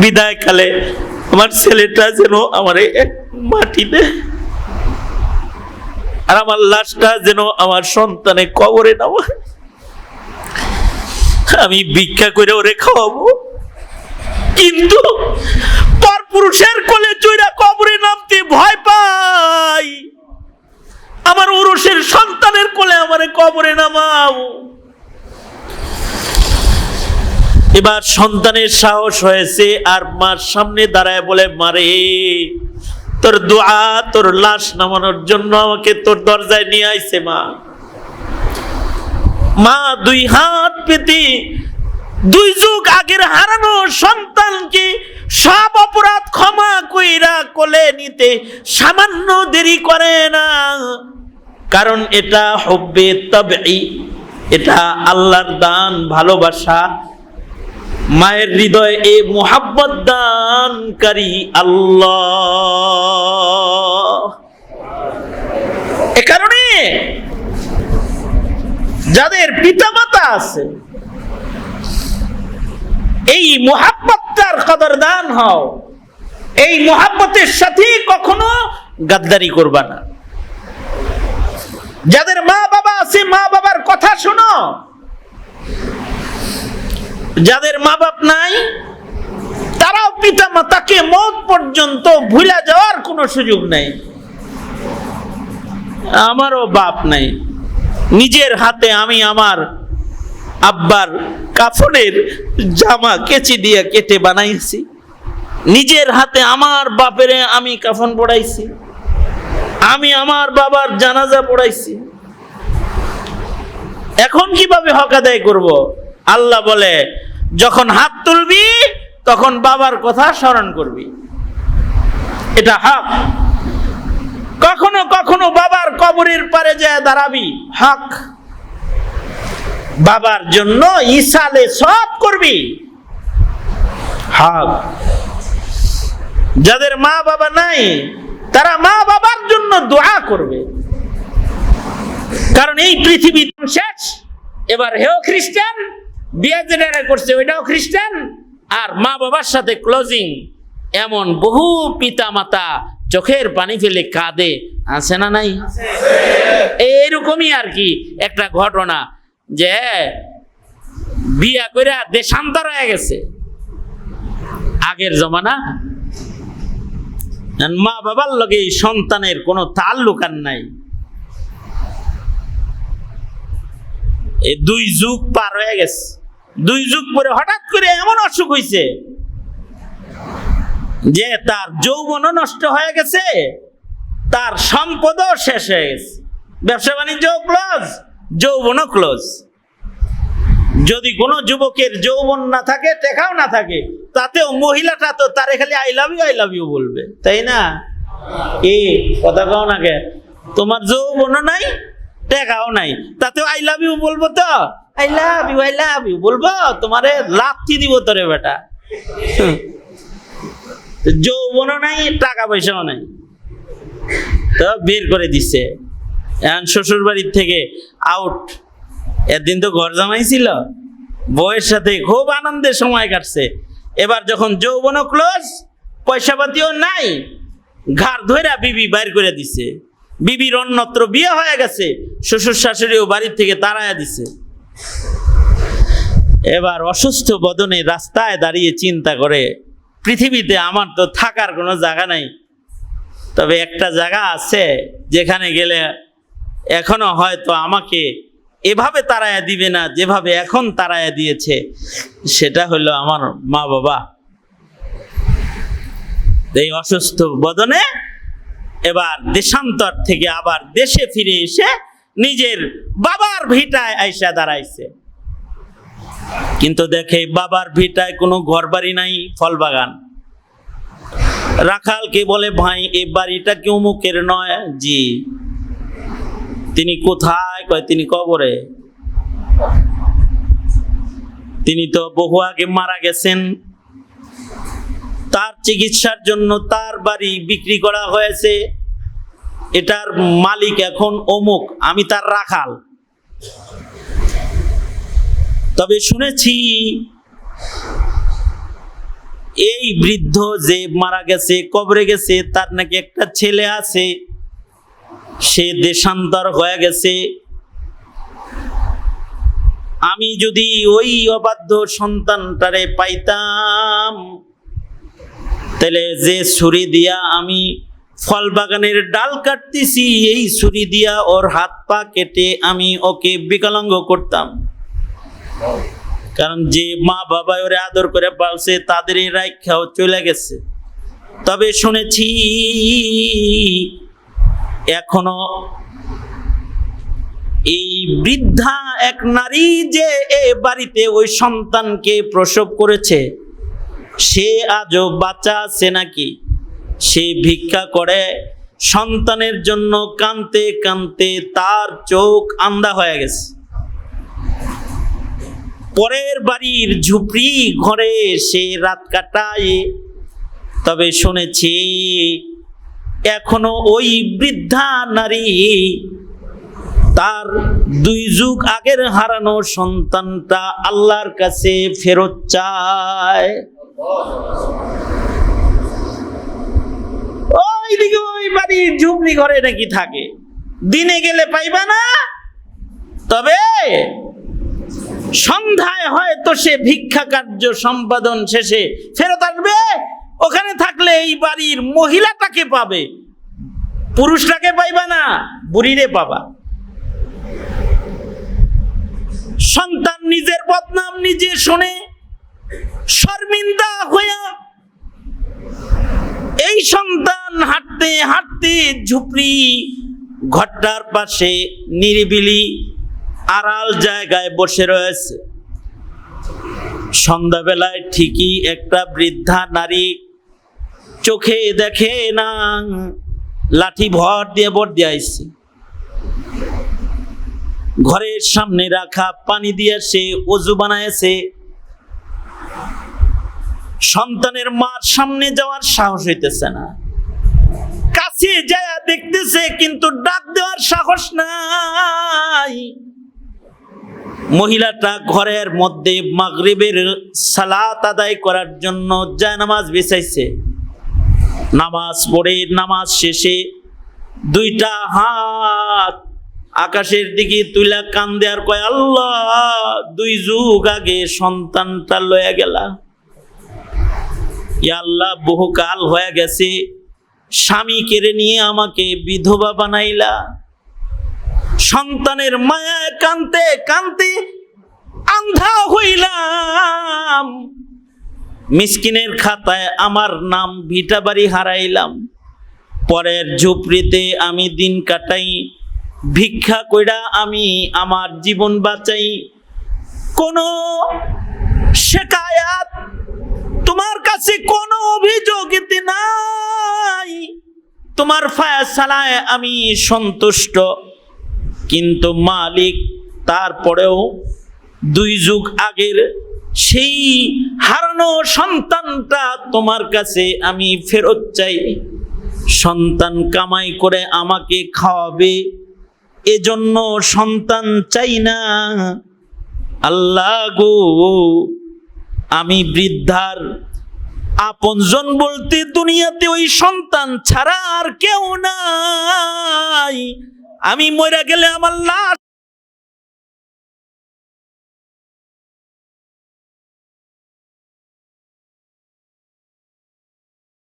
বিদায় কালে আমার ছেলেটা যেন আমার মাটিতে, আর আমার লাশটা যেন আমার সন্তানে কবরে নামায়। আমি ভিক্ষা করে ওরে খাওয়াবো, কিন্তু পরপুরুষের কোলে চইরা কবরে নামতে ভয় পাই। আমার উরুষের সন্তানের কোলে আমারে কবরে নামাও। এবার সন্তানের সাহস হয়েছে, আর মার সামনে দাঁড়ায় বলে, মারে তোর দোয়া, তোর লাশ নামানোর জন্য আমাকে তোর দরজায় নিয়ে আইছে। মা দুই হাত পেতে দুই যুগ আগের হারানো সন্তানকে সব অপরাধ ক্ষমা কইরা কোলে নিতে সামান্য দেরি করে না, কারণ এটা হুব্বে তাবঈ, এটা আল্লাহর দান, ভালোবাসা। মায়ের হৃদয়ে এই মুহাব্বত দানকারী আল্লাহ। এ কারণে যাদের পিতামাতা আছে, এই মুহাব্বতটার কদরদান হও। এই মুহাব্বতের সাথে কখনো গাদ্দারি করবা না। যাদের মা বাবা আছে, মা বাবার কথা শোনো। যাদের মা বাপ নাই, তারাও পিতা মাতাকে মওত পর্যন্ত ভুলে যাওয়ার কোনো সুযোগ নাই। আমারও বাপ নাই, নিজের হাতে আমি আমার আব্বার কাফনের জামা কেচি দিয়ে কেটে বানাইছি, নিজের হাতে আমার বাপের আমি কাফন পড়াইছি, আমি আমার বাবার জানাজা পড়াইছি। এখন কিভাবে হক আদায় করব? আল্লাহ বলে, যখন হাত তুলবি তখন বাবার কথা স্মরণ করবি, এটা হক। কখনো কখনো বাবার কবরের পারে যায় দাঁড়াবি, হক। বাবার জন্য ইসালে সওয়াব করবি, হক। যাদের মা বাবা নাই, তারা মা বাবার জন্য দোয়া করবে, কারণ এই পৃথিবী শেষ। এবার হেও খ্রিস্টান, বিয়ে যেটা করছে ওইটাও খ্রিস্টান, আর মা বাবার সাথে ক্লোজিং। এমন বহু পিতা মাতা চোখের পানি ফেলে কাঁদে, আছে না নাই? এইরকমই আর কি একটা ঘটনা, যে বিয়া কইরা দেশান্তর হয়ে গেছে। আগের জমানা, মা বাবার লগে সন্তানের কোনো তাল্লুক আর নাই। এই 2 যুগ পার হয়ে গেছে। 2 যুগ পরে হঠাৎ করে এমন অসুখ হইছে যে তার যৌবনও নষ্ট হয়ে গেছে, তার সম্পদও শেষ হয়ে গেছে, ব্যবসা বাণিজ্য ক্লোজ, যৌবনও ক্লোজ। যদি কোনো যুবকের যৌবন না থাকে, টেকাও না থাকে, তাতেও মহিলাটা তো তারে খালি আই লাভ ইউ বলবে, তাই না? কি কথা কও না কে? তোমার যৌবনও নাই, টেকাও নাই, তাতেও আই লাভ ইউ বলবো, তো আই লাভ ইউ বলবো, তোমারে লাথি দিব তোরে বেটা। যৌবনও নাই, টাকা পয়সাও নাই, তো বের করে দিচ্ছে। এখন শ্বশুর বাড়ির থেকে আউট। একদিন তো ঘর জামাই ছিল, বউয়ের সাথে খুব আনন্দের সময় কাটছে। এবার যখন যৌবনও ক্লোজ, পয়সা পাতিও নাই, ঘাড় ধইরা বিবি বাইর করে দিছে। বিবির অন্যত্র বিয়ে হয়ে গেছে, শ্বশুর শাশুড়িও বাড়ির থেকে তাড়াইয়া দিছে। এবার অসুস্থ বদনে রাস্তায় দাঁড়িয়ে চিন্তা করে, পৃথিবীতে আমার তো থাকার কোনো জায়গা নাই, তবে একটা জায়গা আছে যেখানে গেলে এখনো হয়তো আমাকে এভাবে তাড়াইয়া দিবে না যেভাবে এখন তাড়াইয়া দিয়েছে, সেটা হলো আমার মা বাবা। এই অসুস্থ বদনে এবার দেশান্তর থেকে আবার দেশে ফিরে এসে নিজের বাবার ভিটায় আইসা দাঁড়াইছে। কিন্তু দেখে বাবার ভিটায় কোনো ঘর বাড়ি নাই, ফল বাগান। রাখালকে বলে, ভাই এই বাড়িটা কি অমুকের নয়? জি। তিনি কোথায়? কয় তিনি কবরে। তিনি তো বহু আগে মারা গেছেন, তার চিকিৎসার জন্য তার বাড়ি বিক্রি করা হয়েছে, এটার মালিক এখন অমুক, আমি তার রাখাল। তবে শুনেছি এই বৃদ্ধ যে মারা গেছে, কবরে গেছে, তার নাকি একটা ছেলে আছে, সে দেশান্তর হয়ে গেছে। আমি যদি ওই অবাধ্য সন্তানটারে পাইতাম, তাহলে যে ছুরি দিয়া আমি ফল বাগানের ডাল কাটতেছি, এই ছুরি দিয়া ওর হাত পা কেটে আমি ওকে বিকলাঙ্গ করতাম। কারণ যে মা বাবা ওরে আদর করে পালছে, তাদের এই রাইখাও চলে গেছে। তবে শুনেছি এখনো এই বৃদ্ধা এক নারী যে এ বাড়িতে ওই সন্তানকে প্রসব করেছে, সে আজও বাচ্চা আছে নাকি। সে ভিক্ষা করে সন্তানের জন্য, কাঁদতে কাঁদতে তার চোখ আন্ধা হয়ে গেছে। পরের বাড়ির ঝুপড়ি ঘরে সে রাত কাটায়। তবে শুনেছি এখনো ওই বৃদ্ধা নারী তার 2 যুগ আগের হারানো সন্তানটা আল্লাহর কাছে ফেরত চায়। ওইদিকে ওই বাড়ির ঝুপড়ি ঘরে নাকি থাকে, দিনে গেলে পাইবা না, তবে সন্ধ্যায় হয়তো সে ভিক্ষা কার্য সম্পাদন শেষে ফেরত আসবে। ওখানে থাকলে এই বাড়ির মহিলাটাকে পাবে, পুরুষটাকে পাইবা না, বুড়িরে পাবা। সন্তান নিজের বদনাম নিজে শুনে শর্মিন্দা হইয়া এই সন্তান হাঁটতে হাঁটতে ঝুপড়ি ঘরটার পাশে নিরিবিলি আড়াল জায়গায় বসে রয়েছে। সন্ধ্যাবেলায় ঠিকই একটা বৃদ্ধা নারী চোখে দেখে না, লাঠি ভর দিয়ে আইছে। ঘরের সামনে রাখা পানি দিয়ে সে ওযু বানায়েছে। সন্তানের মার সামনে যাওয়ার সাহস হইতেছে না, কাছে যায় দেখতেছে কিন্তু ডাক দেওয়ার সাহস নাই। মহিলাটা ঘরের মধ্যে মাগরিবের সালাত আদায় করার জন্য জায়নামাজ বিছাইছে। নামাজ পড়ে নামাজ শেষে 2টা হাত আকাশের দিকে তুইলা কান্দে আর কয়, আল্লাহ 2 যুগ আগে সন্তানটা লয়ে গেলা। ইয়া আল্লাহ, বহুকাল হয়ে গেছে, স্বামী কেড়ে নিয়ে আমাকে বিধবা বানাইলা। সন্তানের মায়ায় কানতে কানতে আন্ধা হইলাম। মিসকিনের খাতায় আমার নাম ভিটা বাড়ি হারাইলাম। পরের ঝুপড়িতে আমি দিন কাটাই, ভিক্ষা কইরা আমি আমার জীবন বাঁচাই। কোনো শিকায়াত তোমার কাছে, কোনো অভিযোগ নাই, তোমার ফয়সালায় আমি সন্তুষ্ট। কিন্তু মালিক, তারপরেও 2 যুগ আগের সেই হারানো সন্তানটা তোমার কাছে আমি ফেরত চাই। সন্তান কামাই করে আমাকে খাওয়াবে, এজন্য সন্তান চাই না। আল্লাহ গো, আমি বৃদ্ধার আপনজন বলতে দুনিয়াতে ওই সন্তান ছাড়া আর কেউ নাই। আমি মরে গেলে আমার লাশ